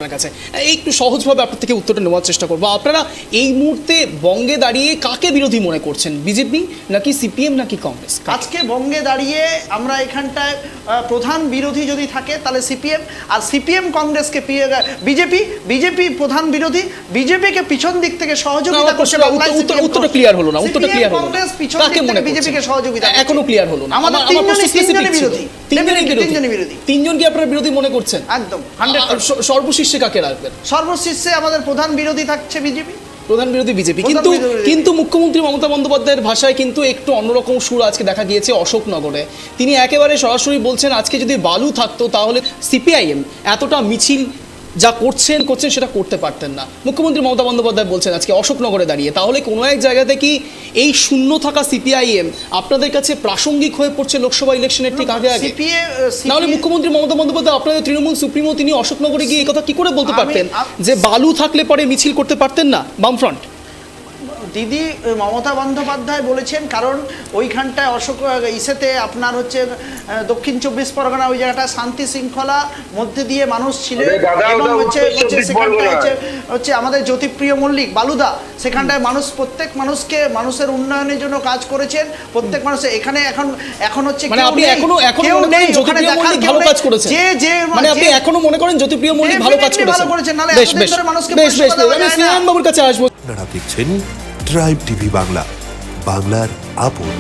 আপনার কাছে একটু সহজভাবে আপনার থেকে উত্তরটা নেওয়ার চেষ্টা করবো। আপনারা এই মুহূর্তে বঙ্গে দাঁড়িয়ে কাকে বিরোধী মনে করছেন, বিজেপি নাকি সিপিএম নাকি কংগ্রেস? আজকে বঙ্গে দাঁড়িয়ে আমরা এখানটায় প্রধান বিরোধী যদি থাকে তাহলে সিপিএম, আর সিপিএম কংগ্রেসকে বিজেপি প্রধান বিরোধী, বিজেপিকে পিছন দিক থেকে সহযোগিতা করছে। উত্তরটা ক্লিয়ার হলো না, উত্তরটা ক্লিয়ার হলো না। কংগ্রেস পিছন দিক থেকে বিজেপিকে সহযোগিতা এখনো ক্লিয়ার হলো না। আমাদের তিনজনই বিরোধী। তিনজন কি আপনারা বিরোধী মনে করছেন? একদম 100%। সর্বশীর্ষে কাকে রাখবেন? সর্বশীর্ষে আমাদের প্রধান বিরোধী থাকছে বিজেপি। প্রধান বিরোধী বিজেপি, কিন্তু মুখ্যমন্ত্রী মমতা বন্দ্যোপাধ্যায়ের ভাষায় কিন্তু একটু অন্যরকম সুর আজকে দেখা গিয়েছে অশোকনগরে। তিনি একেবারে সরাসরি বলছেন আজকে যদি বালু থাকতো তাহলে সিপিআইএম এতটা মিছিল যা করছেন সেটা করতে পারতেন না। মুখ্যমন্ত্রী মমতা বন্দ্যোপাধ্যায় বলছেন আজকে অশোকনগরে দাঁড়িয়ে, তাহলে কোনো এক জায়গাতে কি এই শূন্য থাকা সিপিআইএম আপনাদের কাছে প্রাসঙ্গিক হয়ে পড়ছে লোকসভা ইলেকশনের ঠিক আগে? নাহলে মুখ্যমন্ত্রী মমতা বন্দ্যোপাধ্যায় আপনাদের তৃণমূল সুপ্রিমো, তিনি অশোকনগরে গিয়ে এই কথা কি করে বলতে পারতেন যে বালু থাকলে পরে মিছিল করতে পারতেন না বামফ্রন্ট? দিদি মমতা বন্দ্যোপাধ্যায় বলেছেন, কারণ ওইখানটায় ইসেতে আপনার হচ্ছে দক্ষিণ 24 পরগনা, ওই জায়গাটা শান্তি শৃঙ্খলা মধ্যে দিয়ে মানুষ ছিল, এবং সেখানটায় হচ্ছে আমাদের জ্যোতিপ্রিয় মল্লিক বালুদা, সেখানটায় প্রত্যেক মানুষের উন্নয়নের জন্য কাজ করেছেন। প্রত্যেক মানুষের এখানে এখন হচ্ছে মানে আপনি এখনো মনে করেন জ্যোতিপ্রিয় মল্লিক ভালো কাজ করেছেন? মানে আপনি এখনো মনে করেন জ্যোতিপ্রিয় মল্লিক ভালো কাজ করেছেন? বেশ, আমি স্নেহান বাবুর কাছে আসবো। আপনারা দেখছেন ট্রাইব টিভি বাংলা, বাংলার আপন।